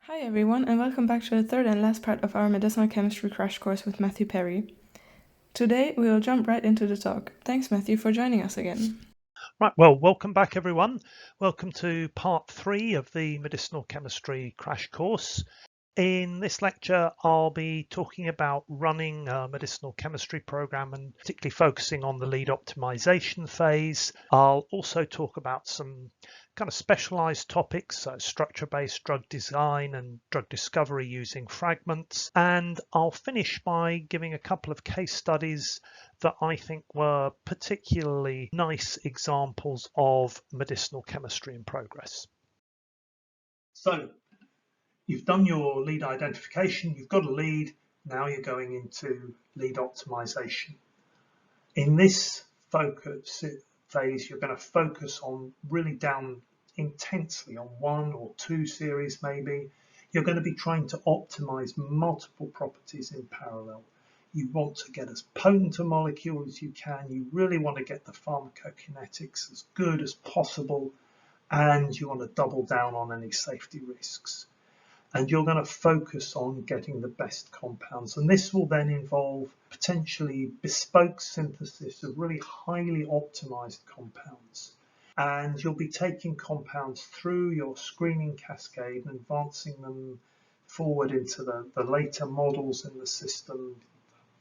Hi everyone, and welcome back to the third and last part of our medicinal chemistry crash course with Matthew Perry. Today we will jump right into the talk. Thanks Matthew for joining us again. Right, well, welcome back everyone. Welcome to part 3 of the medicinal chemistry crash course. In this lecture, I'll be talking about running a medicinal chemistry program and particularly focusing on the lead optimization phase. I'll also talk about some kind of specialized topics, so structure-based drug design and drug discovery using fragments. And I'll finish by giving a couple of case studies that I think were particularly nice examples of medicinal chemistry in progress. So, you've done your lead identification, you've got a lead, now you're going into lead optimization. In this focus phase, you're going to focus on really down intensely on 1 or 2 series maybe. You're going to be trying to optimize multiple properties in parallel. You want to get as potent a molecule as you can, you really want to get the pharmacokinetics as good as possible, and you want to double down on any safety risks. And you're going to focus on getting the best compounds. And this will then involve potentially bespoke synthesis of really highly optimized compounds. And you'll be taking compounds through your screening cascade and advancing them forward into the later models in the system,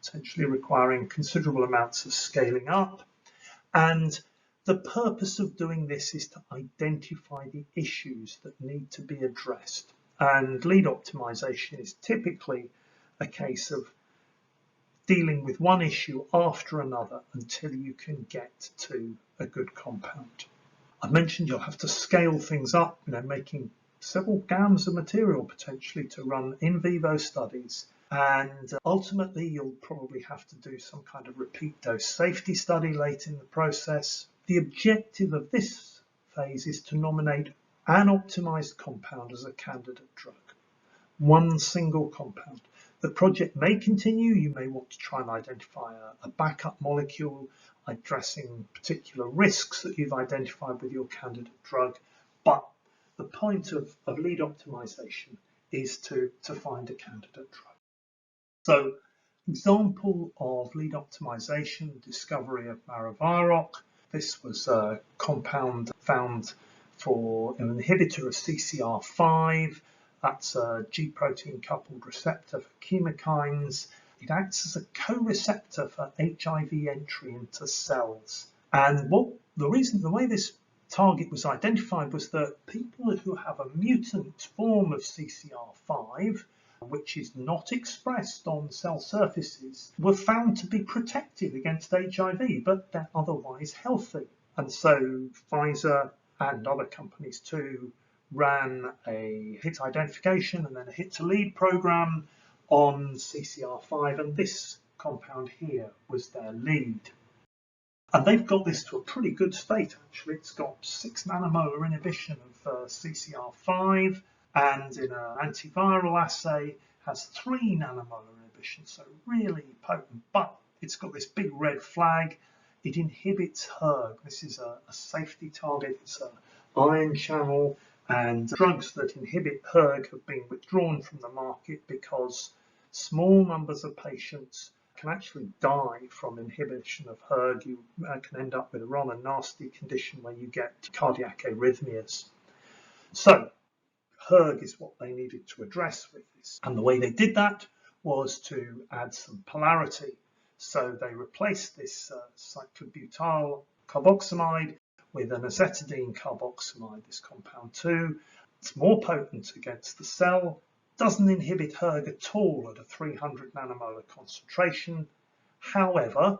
potentially requiring considerable amounts of scaling up. And the purpose of doing this is to identify the issues that need to be addressed. And lead optimization is typically a case of dealing with one issue after another until you can get to a good compound. I mentioned you'll have to scale things up, making several grams of material potentially to run in vivo studies. And ultimately, you'll probably have to do some kind of repeat dose safety study late in the process. The objective of this phase is to nominate an optimized compound as a candidate drug. One single compound. The project may continue. You may want to try and identify a backup molecule addressing particular risks that you've identified with your candidate drug. But the point of lead optimization is to find a candidate drug. So, example of lead optimization, discovery of Maraviroc. This was a compound found for an inhibitor of CCR5. That's a G protein coupled receptor for chemokines. It acts as a co-receptor for HIV entry into cells. And the way this target was identified was that people who have a mutant form of CCR5, which is not expressed on cell surfaces, were found to be protective against HIV, but they're otherwise healthy. And so Pfizer and other companies too ran a hit identification and then a hit to lead program on CCR5, and this compound here was their lead. And they've got this to a pretty good state, actually. It's got 6 nanomolar inhibition of CCR5, and in an antiviral assay has 3 nanomolar inhibition, so really potent. But it's got this big red flag. It inhibits hERG. This is a safety target. It's an ion channel, and drugs that inhibit hERG have been withdrawn from the market because small numbers of patients can actually die from inhibition of hERG. You can end up with a rather nasty condition where you get cardiac arrhythmias. So hERG is what they needed to address with this. And the way they did that was to add some polarity. So they replaced this cyclobutyl carboxamide with an acetidine carboxamide, this compound 2. It's more potent against the cell, doesn't inhibit hERG at all at a 300 nanomolar concentration. However,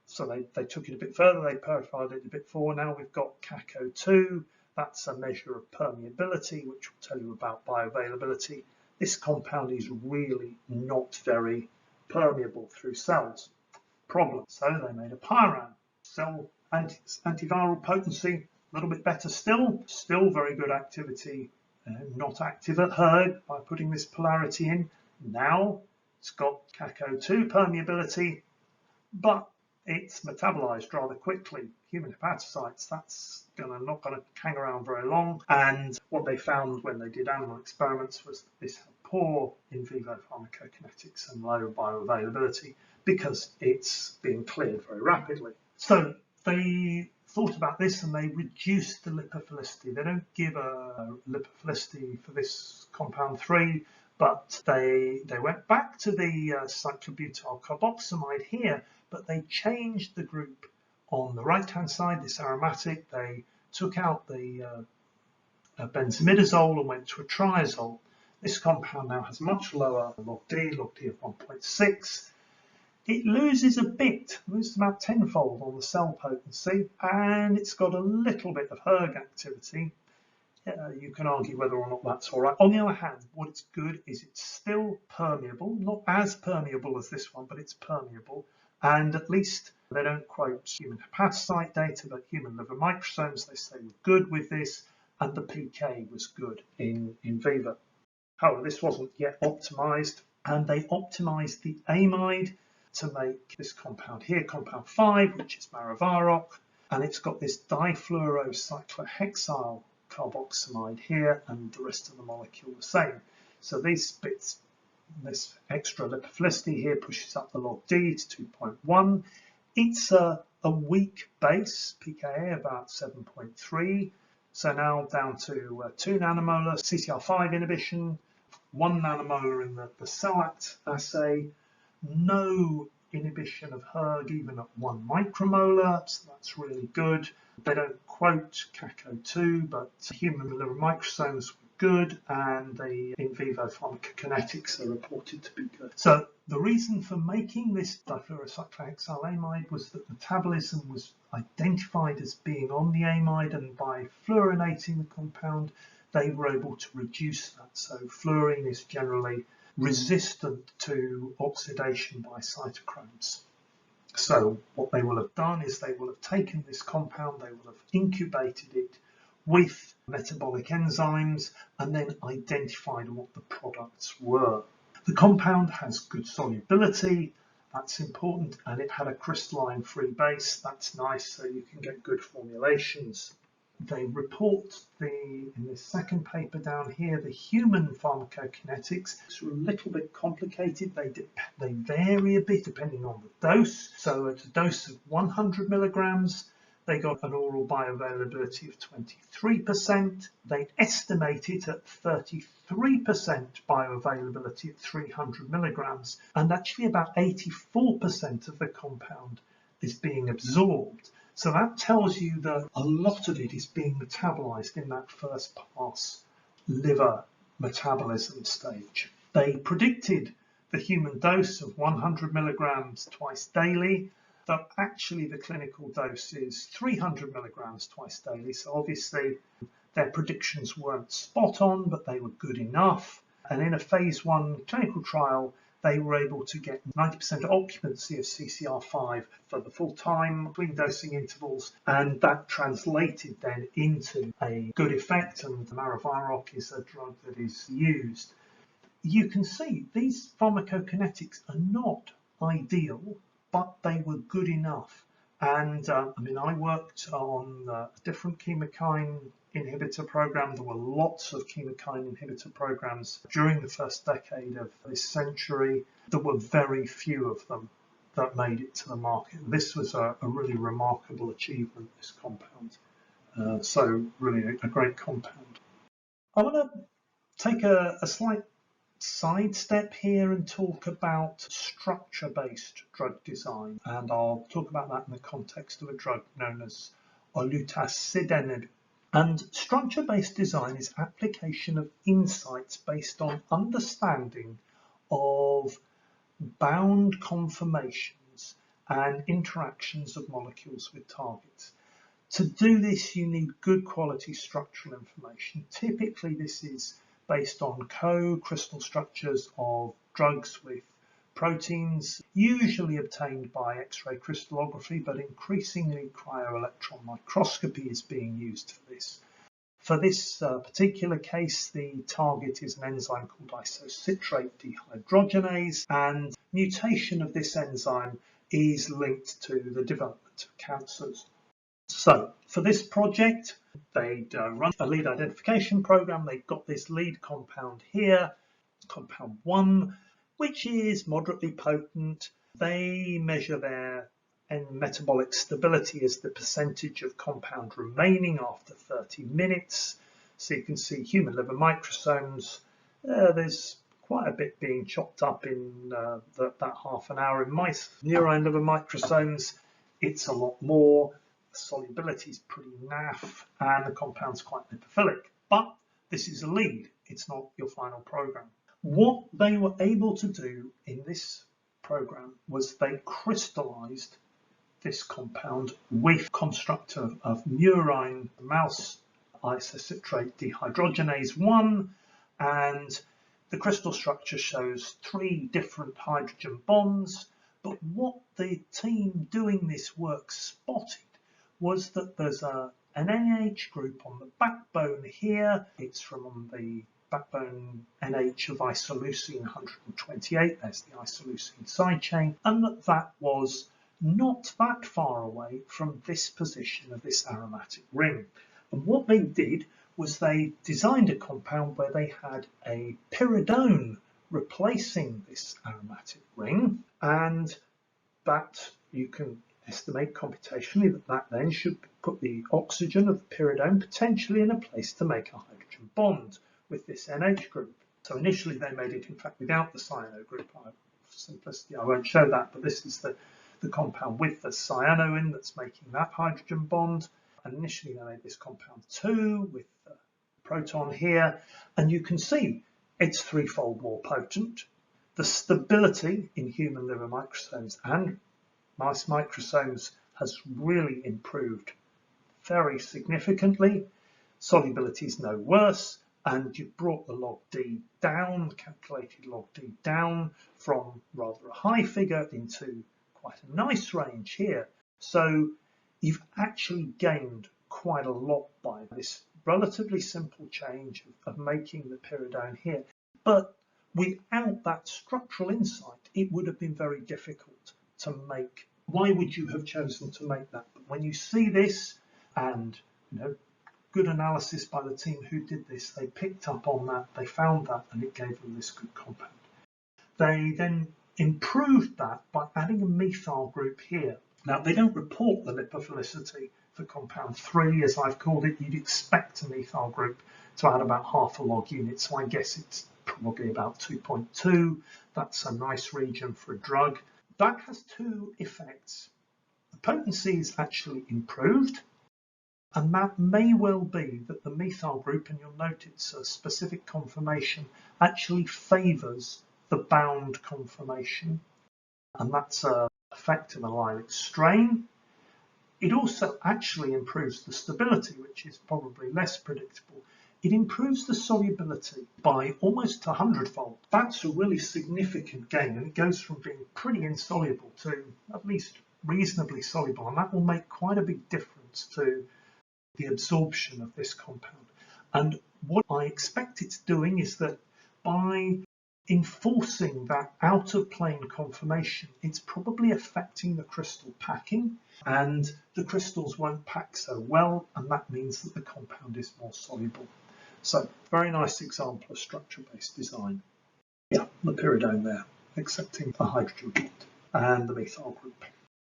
so they took it a bit further, they purified it a bit further. Now we've got CACO2, that's a measure of permeability, which will tell you about bioavailability. This compound is really not very permeable through cells. Problem. So they made a pyran. Cell antiviral potency, a little bit better still very good activity, not active at hERG by putting this polarity in. Now it's got CACO2 permeability, but it's metabolized rather quickly. Human hepatocytes, that's not going to hang around very long. And what they found when they did animal experiments was that this had poor in vivo pharmacokinetics and low bioavailability because it's being cleared very rapidly. So they thought about this and they reduced the lipophilicity. They don't give a lipophilicity for this compound 3, but they went back to the cyclobutyl carboxamide here, but they changed the group on the right-hand side, this aromatic. They took out the benzimidazole and went to a triazole. This compound now has much lower log D of 1.6. It loses a bit, loses about tenfold on the cell potency, and it's got a little bit of hERG activity. You can argue whether or not that's all right. On the other hand, what it's good is it's still permeable, not as permeable as this one, but it's permeable. And at least they don't quote human hepatocyte data, but human liver microsomes, they say were good with this, and the PK was good in vivo. However, this wasn't yet optimized, and they optimized the amide to make this compound here, compound 5, which is Maraviroc, and it's got this difluorocyclohexyl carboxamide here, and the rest of the molecule the same. So these bits, this extra lipophilicity here pushes up the log D to 2.1. It's a weak base, pKa about 7.3. So now down to 2 nanomolar CCR5 inhibition, 1 nanomolar in the CellAct assay, no inhibition of hERG even at 1 micromolar, so that's really good. They don't quote CACO2, but human liver microsomes were good, and the in vivo pharmacokinetics are reported to be good. So the reason for making this difluorocyclohexyl amide was that metabolism was identified as being on the amide, and by fluorinating the compound, they were able to reduce that. So fluorine is generally resistant to oxidation by cytochromes. So what they will have done is they will have taken this compound, they will have incubated it with metabolic enzymes and then identified what the products were. The compound has good solubility, that's important, and it had a crystalline free base, that's nice, so you can get good formulations. They report in this second paper down here, the human pharmacokinetics. It's a little bit complicated. They vary a bit depending on the dose. So at a dose of 100 milligrams, they got an oral bioavailability of 23%. They estimate it at 33% bioavailability at 300 milligrams. And actually about 84% of the compound is being absorbed. So that tells you that a lot of it is being metabolized in that first pass liver metabolism stage. They predicted the human dose of 100 milligrams twice daily, but actually the clinical dose is 300 milligrams twice daily. So obviously their predictions weren't spot on, but they were good enough. And in a phase 1 clinical trial, they were able to get 90% occupancy of CCR5 for the full time between dosing intervals, and that translated then into a good effect, and Maraviroc is a drug that is used. You can see these pharmacokinetics are not ideal, but they were good enough. And I worked on a different chemokine inhibitor program. There were lots of chemokine inhibitor programs during the first decade of this century. There were very few of them that made it to the market. This was a really remarkable achievement, this compound. So really a great compound. I want to take a slight sidestep here and talk about structure-based drug design, and I'll talk about that in the context of a drug known as olutasidenib. And structure-based design is application of insights based on understanding of bound conformations and interactions of molecules with targets. To do this, you need good quality structural information. Typically, this is based on co-crystal structures of drugs with proteins, usually obtained by X-ray crystallography, but increasingly cryo-electron microscopy is being used for this. For this particular case, the target is an enzyme called isocitrate dehydrogenase, and mutation of this enzyme is linked to the development of cancers. So for this project, they'd run a lead identification program. They've got this lead compound here, compound 1, which is moderately potent. They measure their metabolic stability as the percentage of compound remaining after 30 minutes. So you can see human liver microsomes. There's quite a bit being chopped up in that half an hour. In mice, murine liver microsomes, it's a lot more. The solubility is pretty naff, and the compound's quite lipophilic. But this is a lead. It's not your final program. What they were able to do in this program was they crystallized this compound with construct of murine mouse isocitrate dehydrogenase 1, and the crystal structure shows 3 different hydrogen bonds. But what the team doing this work spotted was that there's an NH group on the backbone here. It's from the backbone NH of isoleucine 128. There's the isoleucine side chain, and that was not that far away from this position of this aromatic ring. And what they did was they designed a compound where they had a pyridone replacing this aromatic ring, and that you can estimate computationally that then should put the oxygen of the pyridone potentially in a place to make a hydrogen bond with this NH group. So initially they made it in fact without the cyano group. For simplicity I won't show that, but this is the compound with the cyano in that's making that hydrogen bond. And initially they made this compound 2 with the proton here, and you can see it's 3-fold more potent. The stability in human liver microsomes and mice microsomes has really improved very significantly. Solubility is no worse, and you've brought the log D down, calculated log D down from rather a high figure into quite a nice range here. So you've actually gained quite a lot by this relatively simple change of making the pyridone here. But without that structural insight, it would have been very difficult to make. Why would you have chosen to make that? But when you see this, and good analysis by the team who did this, they picked up on that, they found that, and it gave them this good compound. They then improved that by adding a methyl group here. Now, they don't report the lipophilicity for compound 3, as I've called it. You'd expect a methyl group to add about half a log unit, so I guess it's probably about 2.2. That's a nice region for a drug. That has 2 effects. The potency is actually improved, and that may well be that the methyl group, and you'll note it's a specific conformation, actually favours the bound conformation, and that's an effect of a allylic strain. It also actually improves the stability, which is probably less predictable. It improves the solubility by almost 100-fold. That's a really significant gain, and it goes from being pretty insoluble to at least reasonably soluble, and that will make quite a big difference to the absorption of this compound. And what I expect it's doing is that by enforcing that out of plane conformation, it's probably affecting the crystal packing, and the crystals won't pack so well, and that means that the compound is more soluble. So, very nice example of structure-based design. Yeah, the pyridone there, accepting the hydrogen bond and the methyl group.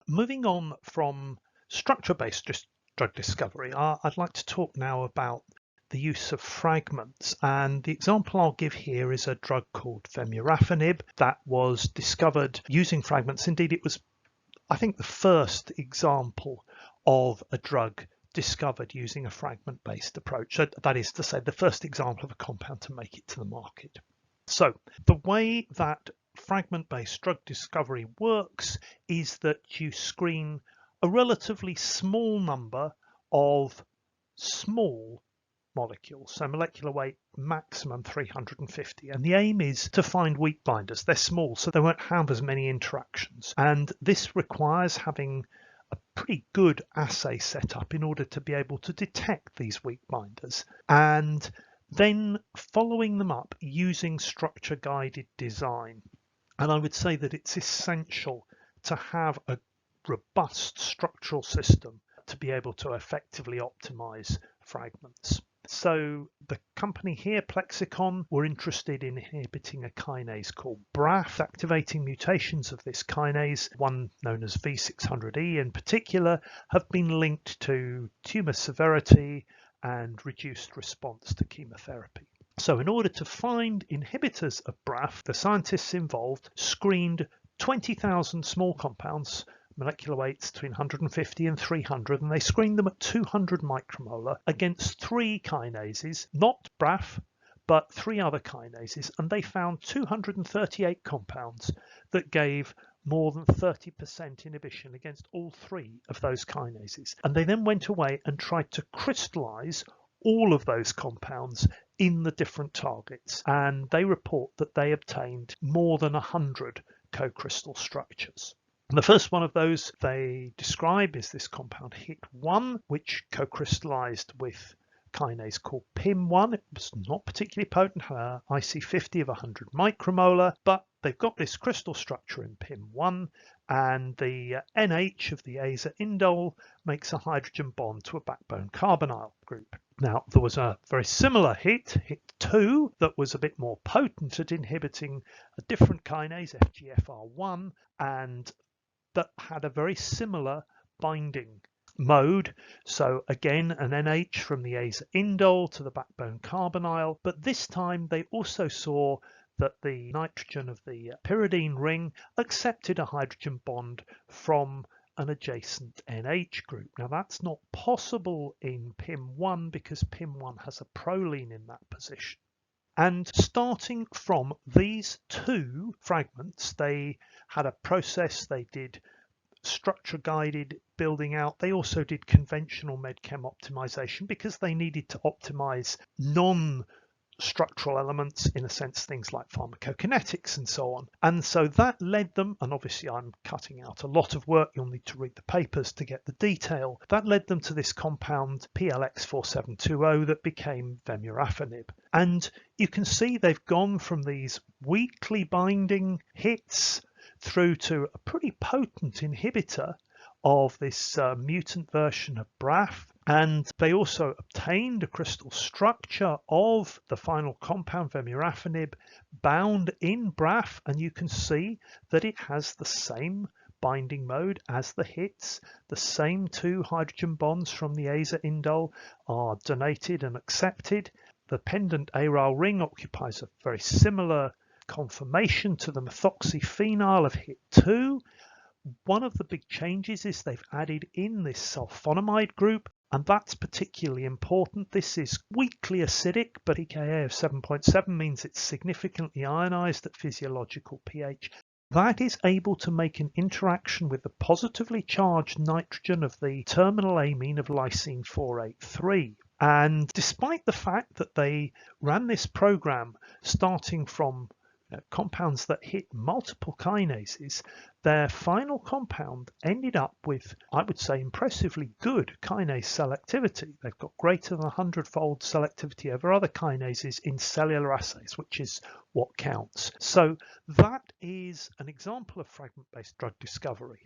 Moving on from structure-based drug discovery, I'd like to talk now about the use of fragments, and the example I'll give here is a drug called vemurafenib that was discovered using fragments. Indeed, it was, I think, the first example of a drug discovered using a fragment-based approach. So that is to say, the first example of a compound to make it to the market. So the way that fragment-based drug discovery works is that you screen a relatively small number of small molecules, so molecular weight maximum 350, and the aim is to find weak binders. They're small, so they won't have as many interactions, and this requires having a pretty good assay set up in order to be able to detect these weak binders, and then following them up using structure guided design. And I would say that it's essential to have a robust structural system to be able to effectively optimize fragments. So the company here, Plexicon, were interested in inhibiting a kinase called BRAF. Activating mutations of this kinase, one known as V600E in particular, have been linked to tumor severity and reduced response to chemotherapy. So in order to find inhibitors of BRAF, the scientists involved screened 20,000 small compounds, molecular weights between 150 and 300, and they screened them at 200 micromolar against 3 kinases, not BRAF, but 3 other kinases, and they found 238 compounds that gave more than 30% inhibition against all 3 of those kinases. And they then went away and tried to crystallize all of those compounds in the different targets, and they report that they obtained more than 100 co-crystal structures. And the first one of those they describe is this compound HIT1, which co-crystallized with kinase called PIM1. It was not particularly potent, IC50 of 100 micromolar, but they've got this crystal structure in PIM1, and the NH of the aza indole makes a hydrogen bond to a backbone carbonyl group. Now, there was a very similar HIT2, that was a bit more potent at inhibiting a different kinase, FGFR1, and that had a very similar binding mode. So again, an NH from the aza indole to the backbone carbonyl, but this time they also saw that the nitrogen of the pyridine ring accepted a hydrogen bond from an adjacent NH group. Now that's not possible in PIM1 because PIM1 has a proline in that position. And starting from these 2 fragments, they had a process. They did structure guided building out. They also did conventional medchem optimization because they needed to optimize non-structural elements, in a sense, things like pharmacokinetics and so on. And so that led them, and obviously I'm cutting out a lot of work, you'll need to read the papers to get the detail, that led them to this compound PLX4720 that became Vourahis. And you can see they've gone from these weakly binding hits through to a pretty potent inhibitor of this mutant version of BRAF. And they also obtained a crystal structure of the final compound, Vourahis, bound in BRAF, and you can see that it has the same binding mode as the hits. The same 2 hydrogen bonds from the aza indole are donated and accepted. The pendant aryl ring occupies a very similar conformation to the methoxyphenyl of HIT2. One of the big changes is they've added in this sulfonamide group, and that's particularly important. This is weakly acidic, but pKa of 7.7 means it's significantly ionized at physiological pH. That is able to make an interaction with the positively charged nitrogen of the terminal amine of lysine 483. And despite the fact that they ran this program starting from compounds that hit multiple kinases, their final compound ended up with, I would say, impressively good kinase selectivity. They've got greater than 100-fold selectivity over other kinases in cellular assays, which is what counts. So that is an example of fragment-based drug discovery.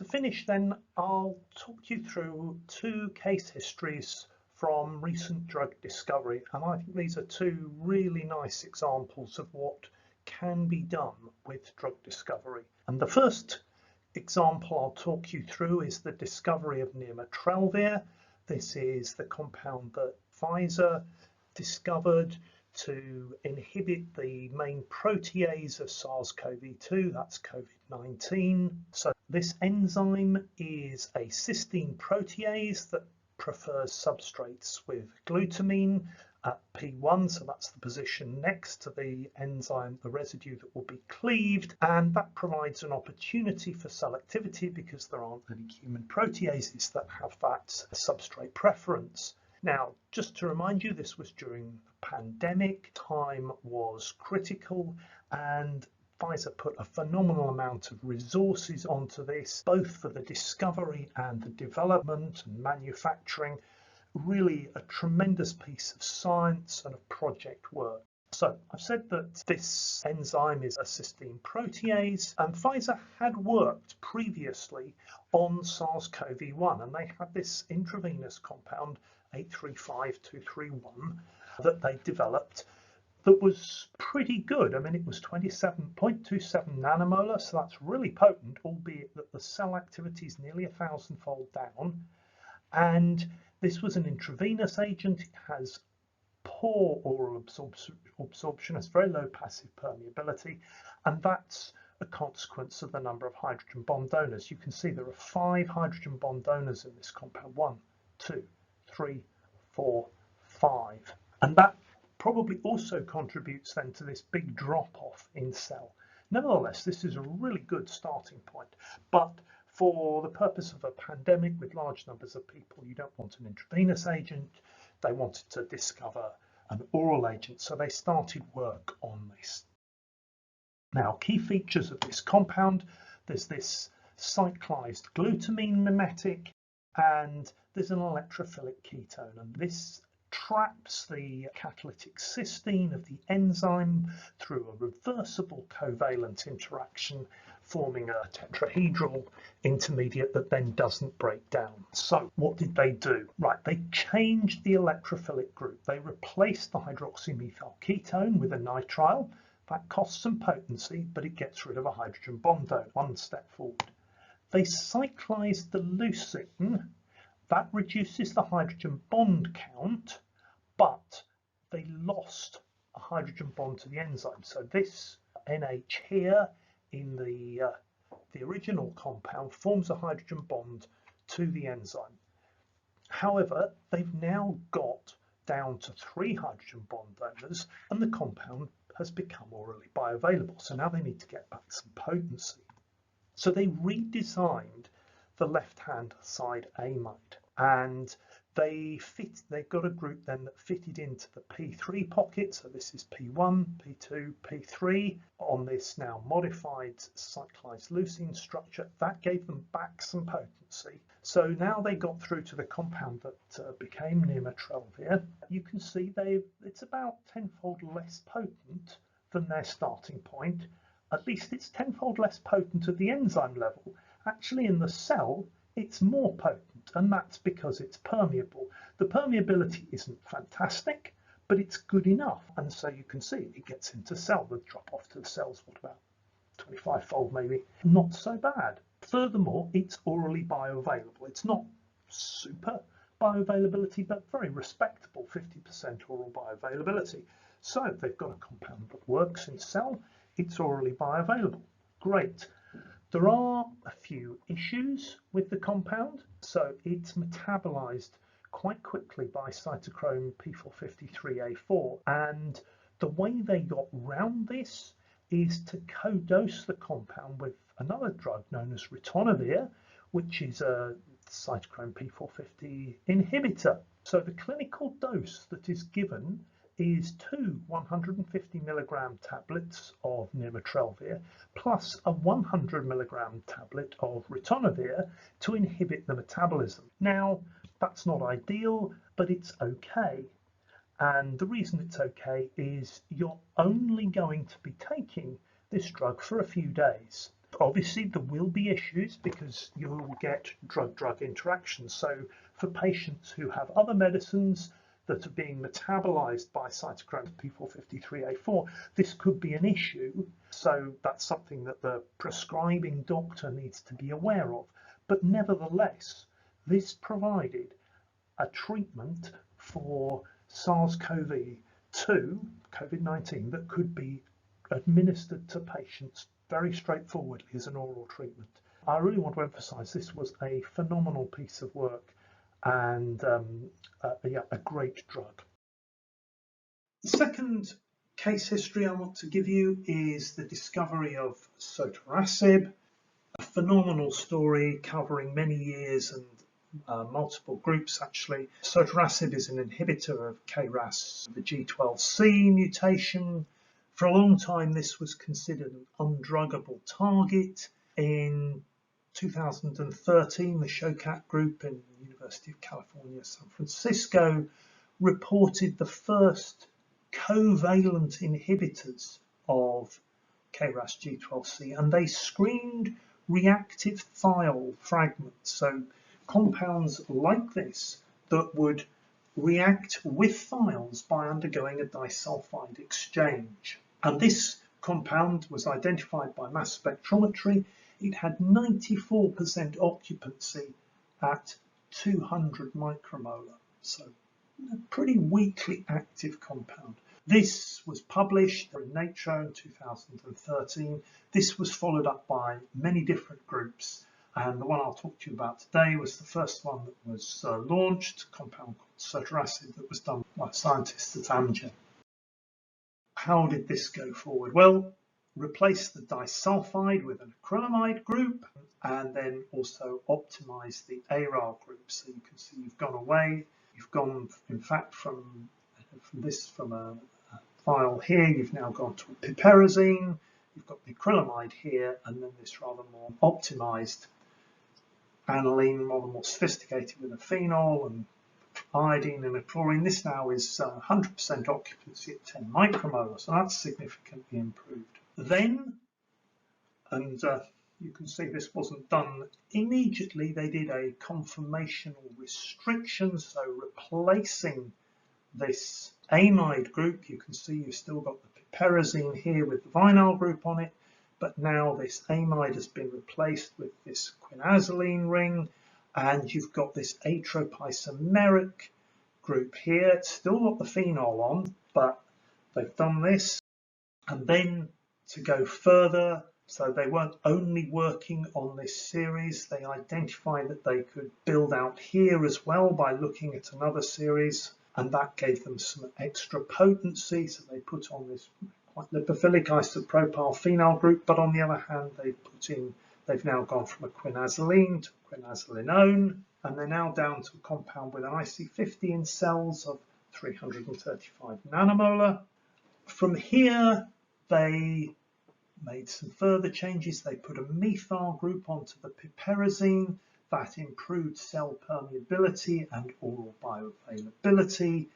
To finish then, I'll talk you through 2 case histories from recent drug discovery, and I think these are 2 really nice examples of what can be done with drug discovery. And the first example I'll talk you through is the discovery of nirmatrelvir. This is the compound that Pfizer discovered to inhibit the main protease of SARS-CoV-2, that's COVID-19. So this enzyme is a cysteine protease that prefers substrates with glutamine at P1, so that's the position next to the enzyme, the residue that will be cleaved, and that provides an opportunity for selectivity because there aren't any human proteases that have that substrate preference. Now, just to remind you, this was during the pandemic. Time was critical, and Pfizer put a phenomenal amount of resources onto this, both for the discovery and the development and manufacturing. Really a tremendous piece of science and of project work. So I've said that this enzyme is a cysteine protease, and Pfizer had worked previously on SARS-CoV-1, and they had this intravenous compound 835231 that they developed that was pretty good. I mean, it was 27.27 nanomolar, so that's really potent, albeit that the cell activity is nearly 1,000-fold down. And this was an intravenous agent. It has poor oral absorption, has very low passive permeability, and that's a consequence of the number of hydrogen bond donors. You can see there are 5 hydrogen bond donors in this compound. 1, 2, 3, 4, 5. And that probably also contributes then to this big drop-off in cell. Nevertheless, this is a really good starting point, but for the purpose of a pandemic with large numbers of people, you don't want an intravenous agent. They wanted to discover an oral agent, so they started work on this. Now, key features of this compound, there's this cyclized glutamine mimetic, and there's an electrophilic ketone, and this traps the catalytic cysteine of the enzyme through a reversible covalent interaction, forming a tetrahedral intermediate that then doesn't break down. So what did they do? Right, they changed the electrophilic group. They replaced the hydroxymethyl ketone with a nitrile. That costs some potency, but it gets rid of a hydrogen bond donor. One step forward. They cyclized the leucine. That reduces the hydrogen bond count, but they lost a hydrogen bond to the enzyme. So this NH here in the original compound forms a hydrogen bond to the enzyme. However, they've now got down to 3 hydrogen bond donors, and the compound has become orally bioavailable. So now they need to get back some potency. So they redesigned the left-hand side amide, and they've got a group then that fitted into the P3 pocket. So this is P1, P2, P3 on this now modified cyclized leucine structure. That gave them back some potency. So now they got through to the compound that became nirmatrelvir. You can see it's about 10-fold less potent than their starting point. At least it's 10-fold less potent at the enzyme level. Actually, in the cell, it's more potent, and that's because it's permeable. The permeability isn't fantastic, but it's good enough. And so you can see it gets into cell. The drop off to the cells, what about 25-fold maybe? Not so bad. Furthermore, it's orally bioavailable. It's not super bioavailability, but very respectable, 50% oral bioavailability. So they've got a compound that works in cell. It's orally bioavailable. Great. There are a few issues with the compound. So it's metabolized quite quickly by cytochrome P453A4. And the way they got round this is to co-dose the compound with another drug known as ritonavir, which is a cytochrome P450 inhibitor. So the clinical dose that is given is 2 150 milligram tablets of nirmatrelvir plus a 100 milligram tablet of ritonavir to inhibit the metabolism. Now, that's not ideal, but it's okay. And the reason it's okay is you're only going to be taking this drug for a few days. Obviously, there will be issues because you'll get drug-drug interactions. So for patients who have other medicines that are being metabolized by cytochrome P453A4, this could be an issue. So that's something that the prescribing doctor needs to be aware of. But nevertheless, this provided a treatment for SARS-CoV-2, COVID-19, that could be administered to patients very straightforwardly as an oral treatment. I really want to emphasize this was a phenomenal piece of work and a great drug. The second case history I want to give you is the discovery of sotorasib, a phenomenal story covering many years and multiple groups actually. Sotorasib is an inhibitor of KRAS, the G12C mutation. For a long time this was considered an undruggable target. In 2013, the Shokat group in the University of California, San Francisco, reported the first covalent inhibitors of KRAS G12C, and they screened reactive thiol fragments, so compounds like this that would react with thiols by undergoing a disulfide exchange. And this compound was identified by mass spectrometry. It had 94% occupancy at 200 micromolar, so a pretty weakly active compound. This was published in Nature in 2013. This was followed up by many different groups, and the one I'll talk to you about today was the first one that was launched, a compound called sotorasib, that was done by scientists at Amgen. How did this go forward? Well, replace the disulfide with an acrylamide group, and then also optimize the aryl group. So you can see you've gone in fact from a thiol here, you've now gone to a piperazine, you've got the acrylamide here, and then this rather more optimized aniline, rather more sophisticated with a phenol and iodine and a chlorine. This now is 100% occupancy at 10 micromolar, so that's significantly improved. Then, and you can see this wasn't done immediately, they did a conformational restriction, so replacing this amide group, you can see you've still got the piperazine here with the vinyl group on it, but now this amide has been replaced with this quinazoline ring, and you've got this atropisomeric group here. It's still got the phenol on, but they've done this. And then to go further, so they weren't only working on this series, they identified that they could build out here as well by looking at another series, and that gave them some extra potency. So they put on this quite lipophilic isopropyl phenol group, but on the other hand, they've now gone from a quinazoline to quinazolinone, and they're now down to a compound with an IC50 in cells of 335 nanomolar. From here, they made some further changes. They put a methyl group onto the piperazine that improved cell permeability and oral bioavailability.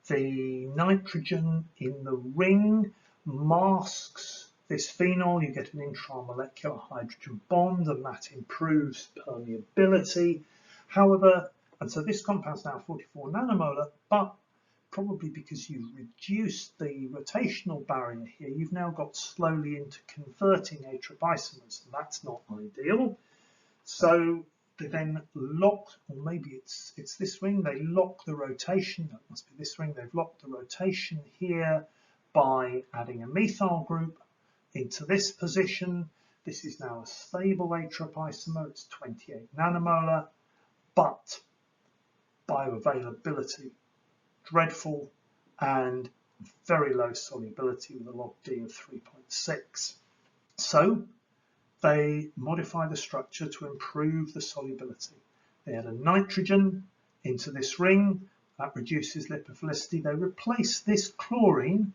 The nitrogen in the ring masks this phenol. You get an intramolecular hydrogen bond, and that improves permeability. However, and so this compound's now 44 nanomolar, but probably because you've reduced the rotational barrier here, you've now got slowly into converting atropisomers, and that's not ideal. So they then lock, or maybe it's this ring, they lock the rotation, that must be this ring, they've locked the rotation here by adding a methyl group into this position. This is now a stable atropisomer, it's 28 nanomolar, but bioavailability dreadful and very low solubility with a log D of 3.6. So they modify the structure to improve the solubility. They add a nitrogen into this ring, that reduces lipophilicity. They replace this chlorine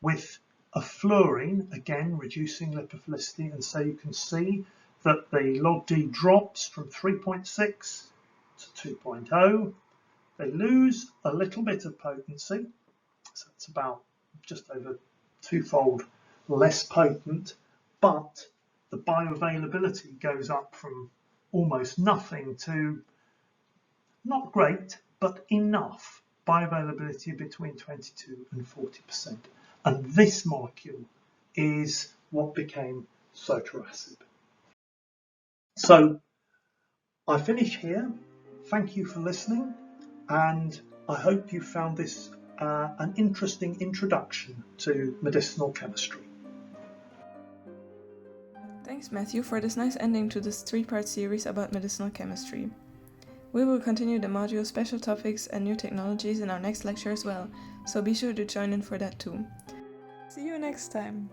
with a fluorine, again reducing lipophilicity, and so you can see that the log D drops from 3.6 to 2.0. They lose a little bit of potency, so it's about just over twofold less potent, but the bioavailability goes up from almost nothing to not great, but enough. Bioavailability between 22 and 40%. And this molecule is what became sotorasib. So I finish here. Thank you for listening, and I hope you found this an interesting introduction to medicinal chemistry. Thanks, Matthew, for this nice ending to this 3-part series about medicinal chemistry. We will continue the module special topics and new technologies in our next lecture as well, so be sure to join in for that too. See you next time!